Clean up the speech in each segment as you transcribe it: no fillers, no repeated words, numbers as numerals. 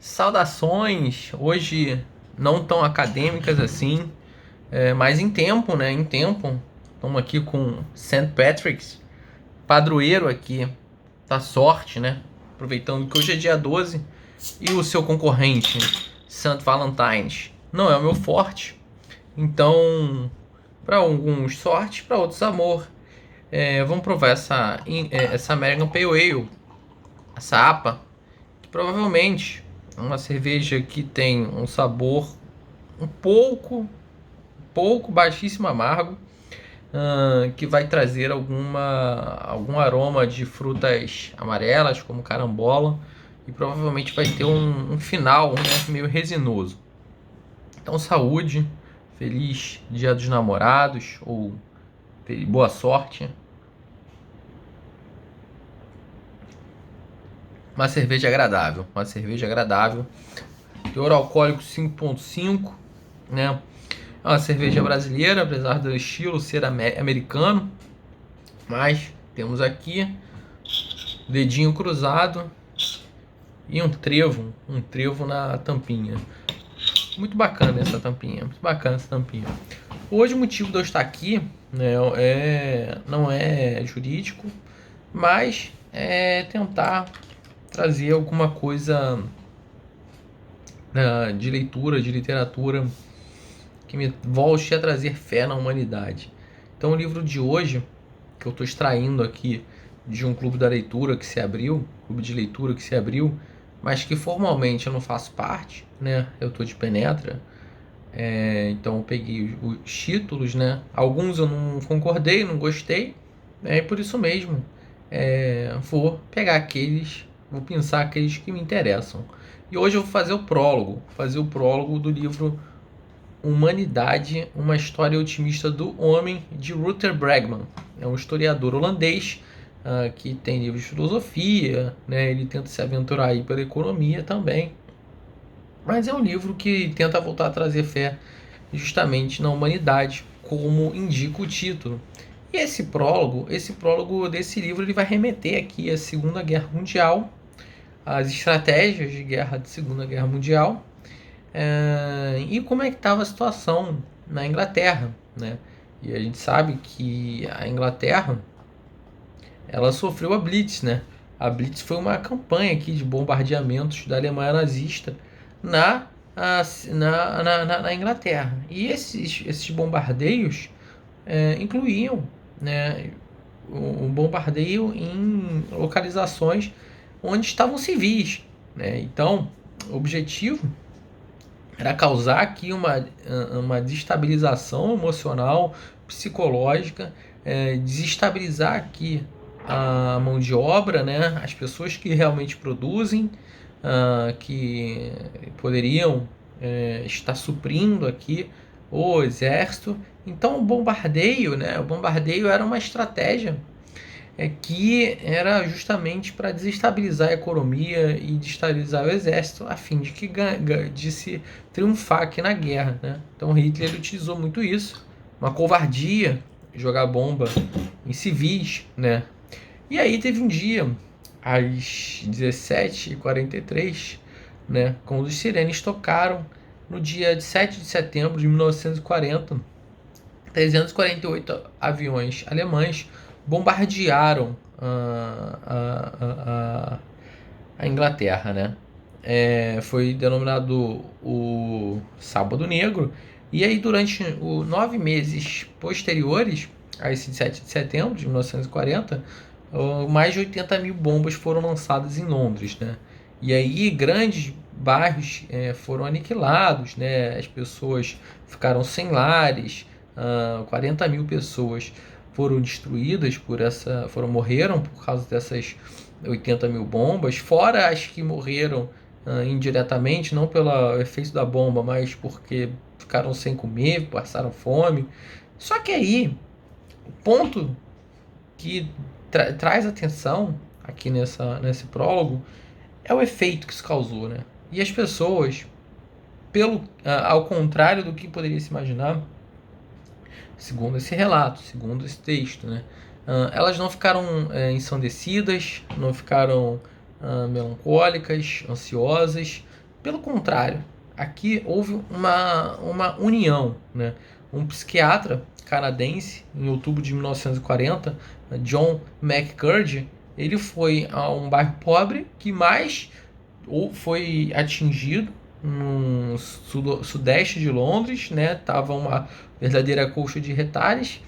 Saudações, hoje não tão acadêmicas assim, mas em tempo, né? Em tempo. Estamos aqui com St. Patrick's, padroeiro aqui da sorte, né? Aproveitando que hoje é dia 12 e o seu concorrente, St. Valentine's, não é o meu forte. Então, para alguns sorte, para outros amor. Vamos provar essa American Pale Ale, essa APA, que provavelmente é uma cerveja que tem um sabor um pouco baixíssimo amargo, que vai trazer algum aroma de frutas amarelas, como carambola, e provavelmente vai ter um final, né, meio resinoso. Então, saúde, feliz Dia dos Namorados, ou boa sorte. Uma cerveja agradável, teor alcoólico 5,5, né? É uma cerveja brasileira, apesar do estilo ser americano. Mas temos aqui dedinho cruzado e um trevo na tampinha. Muito bacana essa tampinha, Hoje o motivo de eu estar aqui, né, não é jurídico, mas é tentar trazer alguma coisa de leitura, de literatura, que me volte a trazer fé na humanidade. Então o livro de hoje, que eu estou extraindo aqui de um clube de leitura que se abriu, mas que formalmente eu não faço parte, né? Eu estou de penetra, então eu peguei os títulos, né? Alguns eu não concordei, não gostei, e por isso mesmo vou pegar vou pensar aqueles que me interessam. E hoje eu vou fazer o prólogo do livro Humanidade, uma história otimista do homem, de Rutger Bregman. É um historiador holandês que tem livros de filosofia, né? Ele tenta se aventurar aí pela economia também. Mas é um livro que tenta voltar a trazer fé justamente na humanidade, como indica o título. E esse prólogo desse livro, ele vai remeter aqui à Segunda Guerra Mundial, às estratégias de guerra de Segunda Guerra Mundial, e como é que estava a situação na Inglaterra, né? E a gente sabe que a Inglaterra, ela sofreu a Blitz, né? A Blitz foi uma campanha aqui de bombardeamentos da Alemanha nazista na, na Inglaterra. E esses bombardeios incluíam, né, um bombardeio em localizações onde estavam civis, né? Então, o objetivo era causar aqui uma desestabilização emocional, psicológica, desestabilizar aqui a mão de obra, né? As pessoas que realmente produzem, que poderiam estar suprindo aqui o exército. Então o bombardeio era uma estratégia que era justamente para desestabilizar a economia e desestabilizar o exército, a fim de se triunfar aqui na guerra, né? Então Hitler utilizou muito isso, uma covardia, jogar bomba em civis, né? E aí teve um dia, às 17h43, né, quando os sirenes tocaram, no dia 7 de setembro de 1940, 348 aviões alemães bombardearam a Inglaterra, né? Foi denominado o Sábado Negro. E aí, durante os 9 meses posteriores a esse 7 de setembro de 1940, mais de 80 mil bombas foram lançadas em Londres, né? E aí, grandes bairros foram aniquilados, né? As pessoas ficaram sem lares, 40 mil pessoas foram destruídas morreram por causa dessas 80 mil bombas, fora as que morreram indiretamente, não pelo efeito da bomba, mas porque ficaram sem comer, passaram fome. Só que aí, o ponto que traz atenção aqui nesse prólogo é o efeito que isso causou, né? E as pessoas, ao contrário do que poderia se imaginar, segundo esse relato, segundo esse texto, né? Elas não ficaram ensandecidas, não ficaram melancólicas, ansiosas, Pelo contrário, aqui houve uma união, né? Um psiquiatra canadense, em outubro de 1940, John McCurdy, ele foi a um bairro pobre que mais foi atingido no sudeste de Londres, né? Tava uma verdadeira colcha de retalhos,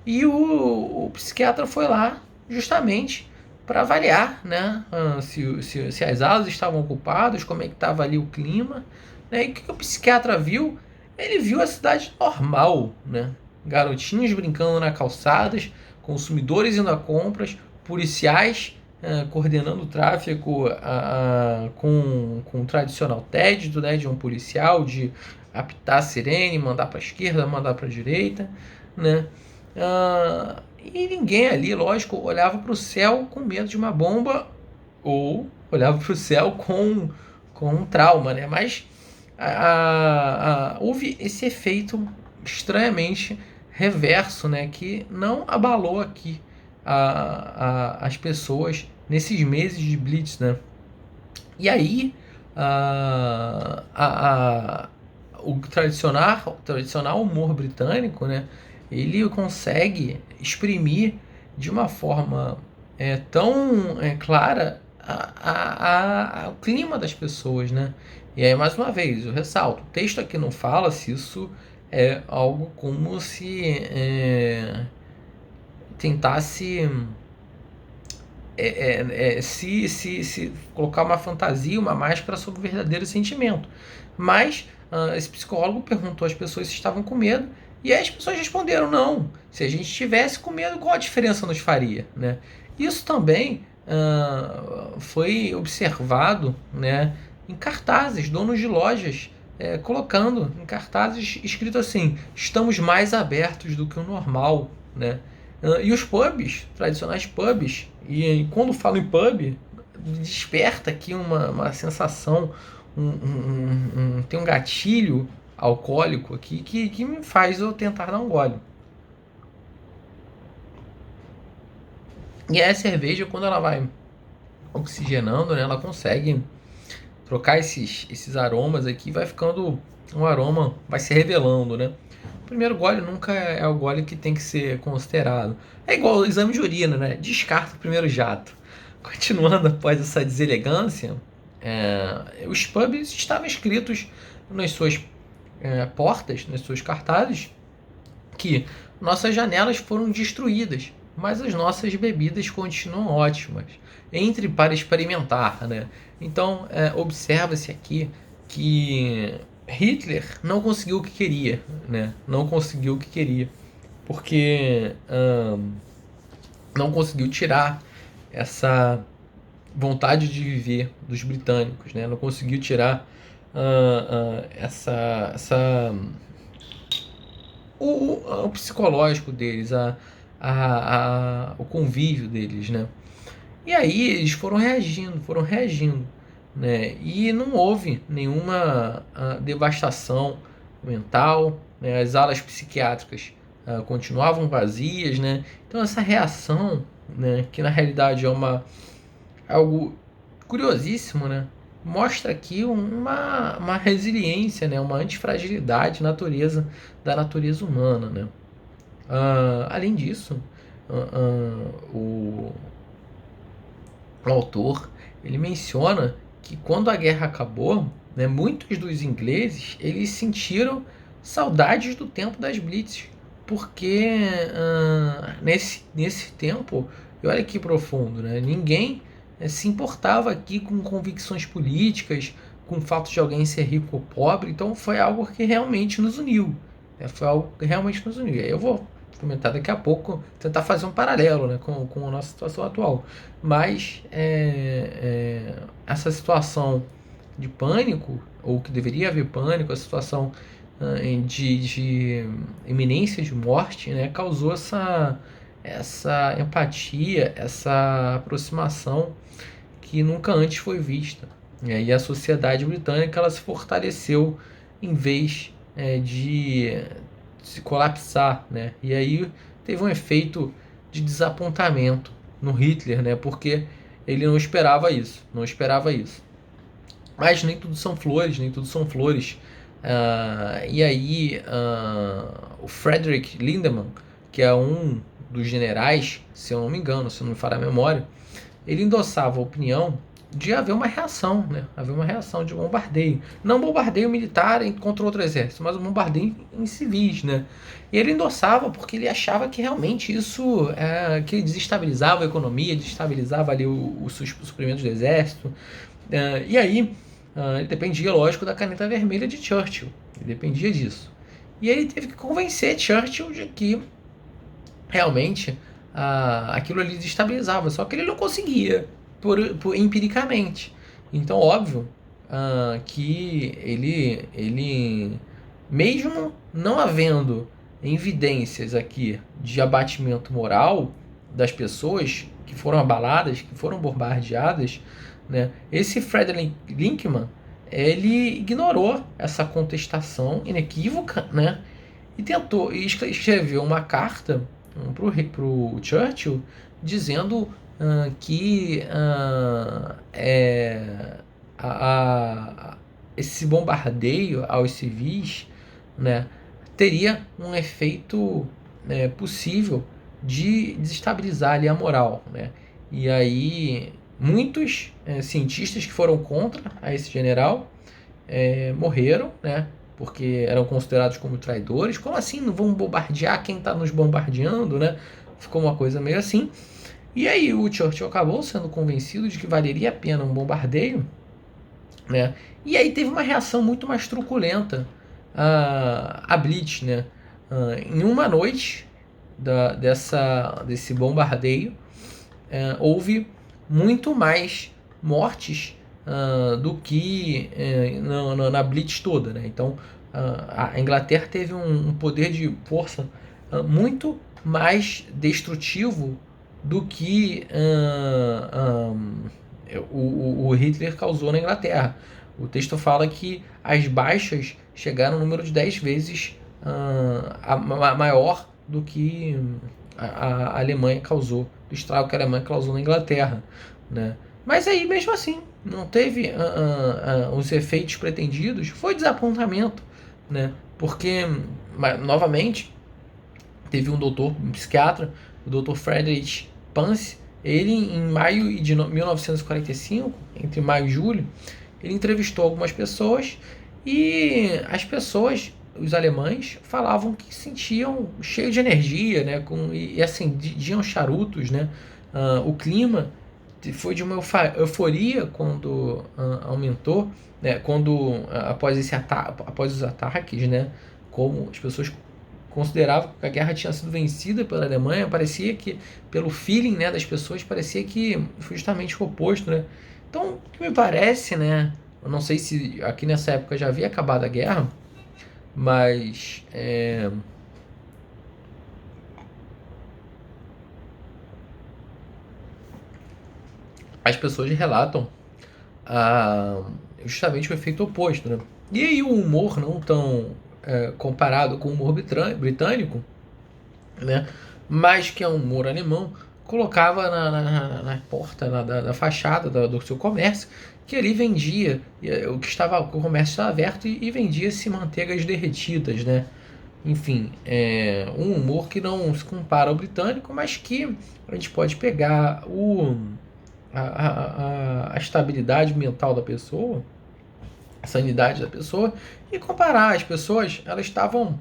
e o psiquiatra foi lá justamente para avaliar, né, se as alas estavam ocupadas, como é que estava ali o clima, né, e o que o psiquiatra viu? Ele viu a cidade normal, né, garotinhos brincando nas calçadas, consumidores indo a compras, policiais coordenando o tráfego com o tradicional tédio, né, de um policial, de apitar a sirene, mandar para a esquerda, mandar para a direita, né? E ninguém ali, lógico, olhava para o céu com medo de uma bomba ou olhava para o céu com um trauma, né? Mas houve esse efeito estranhamente reverso, né? Que não abalou aqui as pessoas nesses meses de Blitz, né? E aí o tradicional humor britânico, né? Ele consegue exprimir de uma forma tão clara o clima das pessoas, né? E aí, mais uma vez, eu ressalto, o texto aqui não fala se isso é algo como se tentasse se colocar uma fantasia, uma máscara sobre o verdadeiro sentimento. Mas esse psicólogo perguntou às pessoas se estavam com medo, e aí as pessoas responderam não. Se a gente estivesse com medo, qual a diferença nos faria, né? Isso também foi observado, né, em cartazes, donos de lojas colocando em cartazes escrito assim: estamos mais abertos do que o normal, né? E os pubs, tradicionais pubs, e quando falo em pub, desperta aqui uma sensação, tem um gatilho alcoólico aqui que me faz eu tentar dar um gole. E a cerveja, quando ela vai oxigenando, né, ela consegue trocar esses aromas aqui, vai ficando um aroma, vai se revelando, né? O primeiro gole nunca é o gole que tem que ser considerado. É igual o exame de urina, né? Descarta o primeiro jato. Continuando após essa deselegância, os pubs estavam escritos nas suas portas, nas suas cartazes, que nossas janelas foram destruídas, mas as nossas bebidas continuam ótimas. Entre para experimentar, né? Então, observa-se aqui que Hitler não conseguiu o que queria, né? Não conseguiu o que queria, porque não conseguiu tirar essa vontade de viver dos britânicos, né? Não conseguiu tirar o psicológico deles, o convívio deles, né? E aí eles foram reagindo, né? E não houve nenhuma devastação mental, né? As alas psiquiátricas continuavam vazias, né? Então essa reação, né, que na realidade é algo curiosíssimo, né? Mostra aqui uma resiliência, né? Uma antifragilidade da natureza humana, né? Além disso, o autor ele menciona que quando a guerra acabou, né, muitos dos ingleses eles sentiram saudades do tempo das blitzes, porque nesse tempo, e olha que profundo, né, ninguém se importava aqui com convicções políticas, com o fato de alguém ser rico ou pobre, então foi algo que realmente nos uniu. Foi algo que realmente nos uniu. Eu vou comentar daqui a pouco, tentar fazer um paralelo, né, com a nossa situação atual. Mas essa situação de pânico, ou que deveria haver pânico, a situação de iminência de morte, né, causou essa empatia, essa aproximação que nunca antes foi vista. E a sociedade britânica ela se fortaleceu em vez de se colapsar, né? E aí teve um efeito de desapontamento no Hitler, né? Porque ele não esperava isso, Mas nem tudo são flores, nem tudo são flores. E aí, o Frederick Lindemann, que é um dos generais, se eu não me engano, se não me falha a memória, ele endossava a opinião de haver uma reação, né? Haver uma reação de bombardeio. Não bombardeio militar contra outro exército, mas um bombardeio em civis, né? E ele endossava porque ele achava que realmente isso que desestabilizava a economia, desestabilizava ali os suprimentos do exército. E aí, ele dependia, lógico, da caneta vermelha de Churchill. Ele dependia disso. E ele teve que convencer Churchill de que realmente aquilo ali desestabilizava. Só que ele não conseguia, empiricamente. Então, óbvio que ele, mesmo não havendo evidências aqui de abatimento moral das pessoas que foram abaladas, que foram bombardeadas, né, esse Frederick Linkman, ele ignorou essa contestação inequívoca, né, e tentou e escreveu uma carta para o Churchill dizendo que esse bombardeio aos civis, né, teria um efeito possível de desestabilizar ali a moral, né? E aí muitos cientistas que foram contra a esse general morreram, né? Porque eram considerados como traidores. Como assim não vão bombardear quem está nos bombardeando, né? Ficou uma coisa meio assim. E aí o Churchill acabou sendo convencido de que valeria a pena um bombardeio, né? E aí teve uma reação muito mais truculenta a Blitz, né? Em uma noite desse bombardeio, houve muito mais mortes do que na Blitz toda, né? Então a Inglaterra teve um poder de força muito mais destrutivo do que o Hitler causou na Inglaterra. O texto fala que as baixas chegaram a um número de 10 vezes maior do que a Alemanha causou, do estrago que a Alemanha causou na Inglaterra, né? Mas aí, mesmo assim, não teve os efeitos pretendidos, foi desapontamento, né? Porque, novamente, teve um psiquiatra, o Dr. Friedrich Panse, ele em maio de 1945, entre maio e julho, ele entrevistou algumas pessoas e as pessoas, os alemães, falavam que se sentiam cheio de energia, né, e acendiam charutos, né? O clima foi de uma euforia quando aumentou, né, após os ataques, né, como as pessoas consideravam que a guerra tinha sido vencida pela Alemanha, parecia que, pelo feeling, né, das pessoas, parecia que foi justamente o oposto, né? Então, o que me parece, né, eu não sei se aqui nessa época já havia acabado a guerra, mas as pessoas relatam justamente o efeito oposto, né? E aí o humor não tão comparado com o humor britânico, né? Mas que é um humor alemão, colocava na porta, na fachada do seu comércio, que ali vendia, o comércio estava aberto e vendia-se manteigas derretidas, né? Enfim, um humor que não se compara ao britânico, mas que a gente pode pegar a estabilidade mental da pessoa, a sanidade da pessoa, e comparar. As pessoas, elas estavam,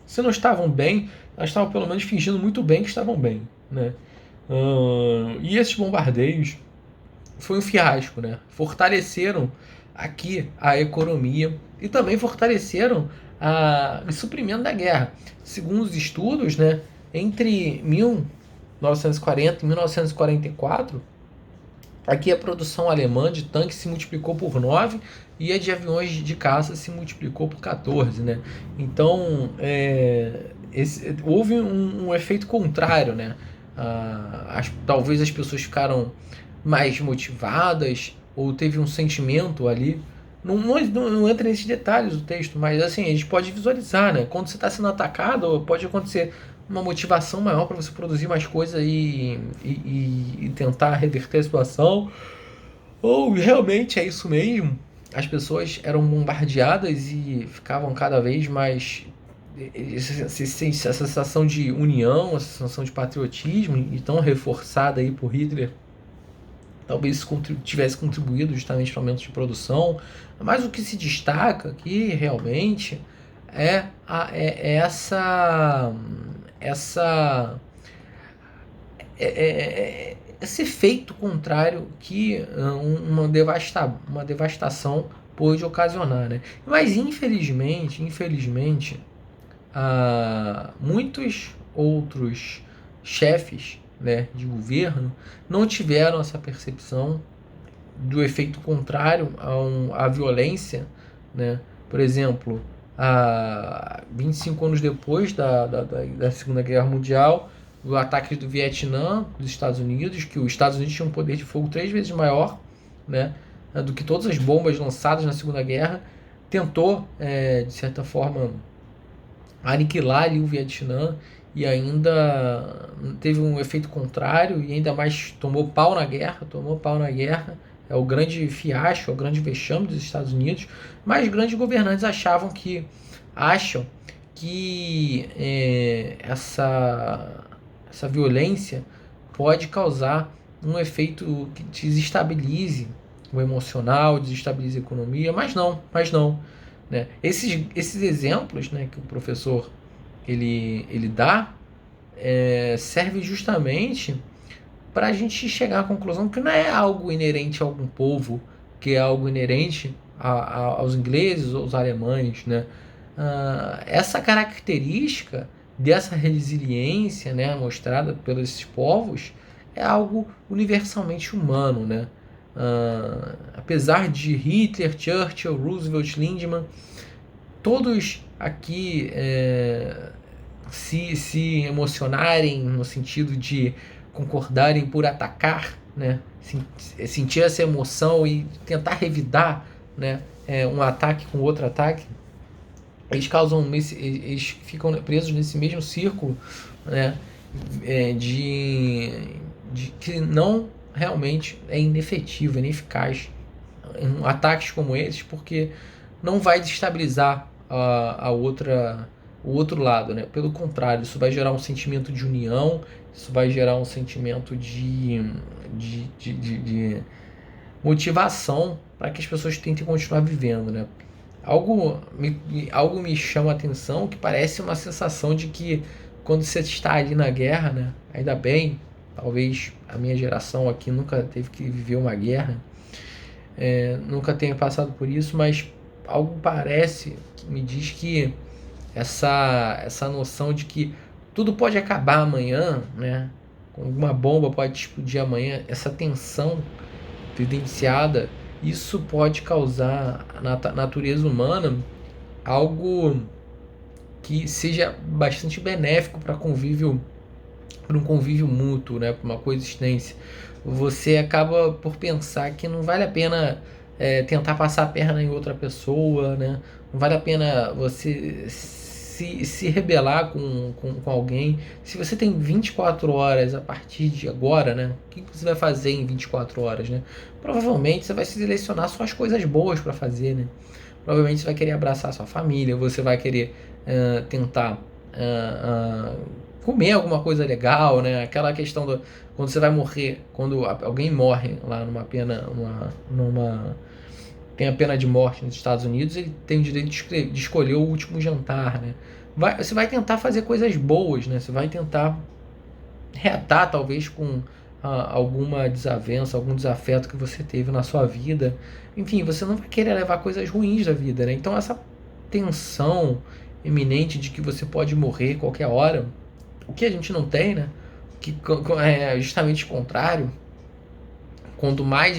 se não estavam bem, elas estavam pelo menos fingindo muito bem que estavam bem, né? E esses bombardeios foi um fiasco, né? Fortaleceram aqui a economia e também fortaleceram o suprimento da guerra. Segundo os estudos, né, entre 1940 e 1944, aqui a produção alemã de tanques se multiplicou por 9 e a de aviões de caça se multiplicou por 14, né? Então, houve um efeito contrário, né? Talvez as pessoas ficaram mais motivadas ou teve um sentimento ali. Não entra nesses detalhes do texto, mas assim, a gente pode visualizar, né? Quando você está sendo atacado, pode acontecer uma motivação maior para você produzir mais coisa e tentar reverter a situação. Ou realmente é isso mesmo, as pessoas eram bombardeadas e ficavam cada vez mais essa sensação de união, essa sensação de patriotismo, e tão reforçada aí por Hitler, talvez isso tivesse contribuído justamente para o aumento de produção. Mas o que se destaca aqui realmente é esse efeito contrário que uma devastação pode ocasionar, né? Mas infelizmente, muitos outros chefes, né, de governo não tiveram essa percepção do efeito contrário à violência, né? Por exemplo, 25 anos depois da Segunda Guerra Mundial, o ataque do Vietnã dos Estados Unidos, que os Estados Unidos tinham um poder de fogo 3 vezes maior, né, do que todas as bombas lançadas na Segunda Guerra, tentou, de certa forma, aniquilar ali o Vietnã, e ainda teve um efeito contrário e ainda mais tomou pau na guerra. É o grande fiasco, é o grande vexame dos Estados Unidos. Mas grandes governantes acham que essa violência pode causar um efeito que desestabilize o emocional, desestabilize a economia, mas não, né? Esses exemplos, né, que o professor ele dá, serve justamente para a gente chegar à conclusão que não é algo inerente a algum povo, que é algo inerente aos ingleses ou aos alemães, né? Essa característica dessa resiliência, né, mostrada pelos esses povos, é algo universalmente humano, né? Apesar de Hitler, Churchill, Roosevelt, Lindemann, todos aqui se emocionarem no sentido de concordarem por atacar, né? Sentir essa emoção e tentar revidar, né, um ataque com outro ataque, eles ficam presos nesse mesmo círculo, né, de que não realmente é inefetivo, é ineficaz em ataques como esses, porque não vai destabilizar o outro lado, né? Pelo contrário, isso vai gerar um sentimento de união, isso vai gerar um sentimento de motivação para que as pessoas tentem continuar vivendo, né? Algo me chama a atenção, que parece uma sensação de que quando você está ali na guerra, né? Ainda bem, talvez a minha geração aqui nunca teve que viver uma guerra, nunca tenha passado por isso, mas algo parece que me diz que essa noção de que tudo pode acabar amanhã, né? Alguma bomba pode explodir amanhã, essa tensão vivenciada, isso pode causar na natureza humana algo que seja bastante benéfico para um convívio mútuo, né? Para uma coexistência. Você acaba por pensar que não vale a pena tentar passar a perna em outra pessoa, né? Não vale a pena você se rebelar com alguém. Se você tem 24 horas a partir de agora, né? O que você vai fazer em 24 horas, né? Provavelmente você vai selecionar só as coisas boas para fazer, né? Provavelmente você vai querer abraçar a sua família, você vai querer tentar comer alguma coisa legal, né? Aquela questão do quando você vai morrer, quando alguém morre lá tem a pena de morte nos Estados Unidos, ele tem o direito de escolher o último jantar, né? Você vai tentar fazer coisas boas, né? Você vai tentar reatar, talvez, com alguma desavença, algum desafeto que você teve na sua vida. Enfim, você não vai querer levar coisas ruins da vida, né? Então, essa tensão iminente de que você pode morrer qualquer hora, o que a gente não tem, né? Que é justamente o contrário. Quanto mais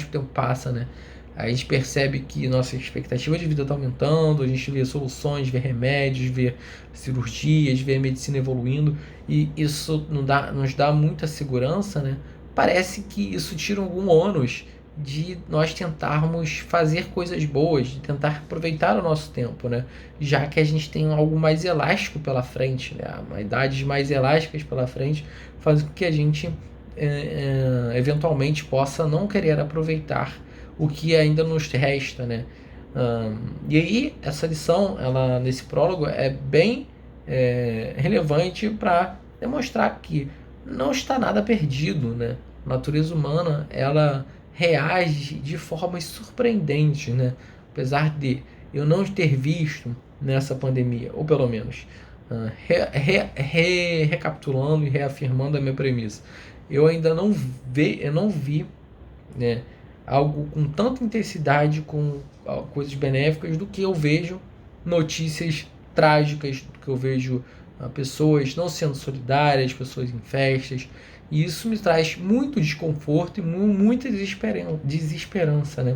tempo passa, né? A gente percebe que nossa expectativa de vida está aumentando, a gente vê soluções, vê remédios, vê cirurgias, vê a medicina evoluindo, e isso nos dá muita segurança, né? Parece que isso tira algum ônus de nós tentarmos fazer coisas boas, de tentar aproveitar o nosso tempo, né? Já que a gente tem algo mais elástico pela frente, né? Idades mais elásticas pela frente, faz com que a gente eventualmente possa não querer aproveitar o que ainda nos resta, né? E aí, essa lição, ela, nesse prólogo, é bem relevante para demonstrar que não está nada perdido, né? A natureza humana, ela reage de formas surpreendentes, né? Apesar de eu não ter visto nessa pandemia, ou pelo menos recapitulando e reafirmando a minha premissa, eu não vi, né, algo com tanta intensidade, com coisas benéficas, do que eu vejo notícias trágicas, do que eu vejo pessoas não sendo solidárias, pessoas em festas, e isso me traz muito desconforto e muita desesperança, né?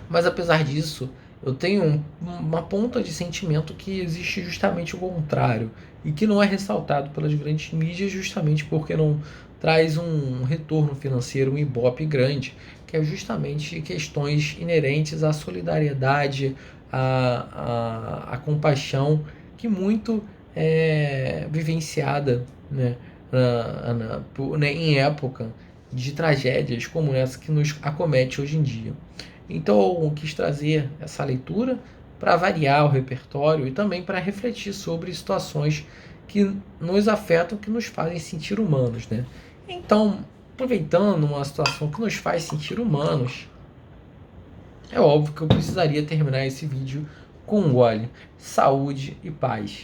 Mas apesar disso, eu tenho uma ponta de sentimento que existe justamente o contrário, e que não é ressaltado pelas grandes mídias, justamente porque não traz um retorno financeiro, um ibope grande, que é justamente questões inerentes à solidariedade, à compaixão, que muito é vivenciada, né, em época de tragédias como essa que nos acomete hoje em dia. Então eu quis trazer essa leitura para variar o repertório e também para refletir sobre situações que nos afetam, que nos fazem sentir humanos, né? Então, aproveitando uma situação que nos faz sentir humanos, é óbvio que eu precisaria terminar esse vídeo com um gole, saúde e paz.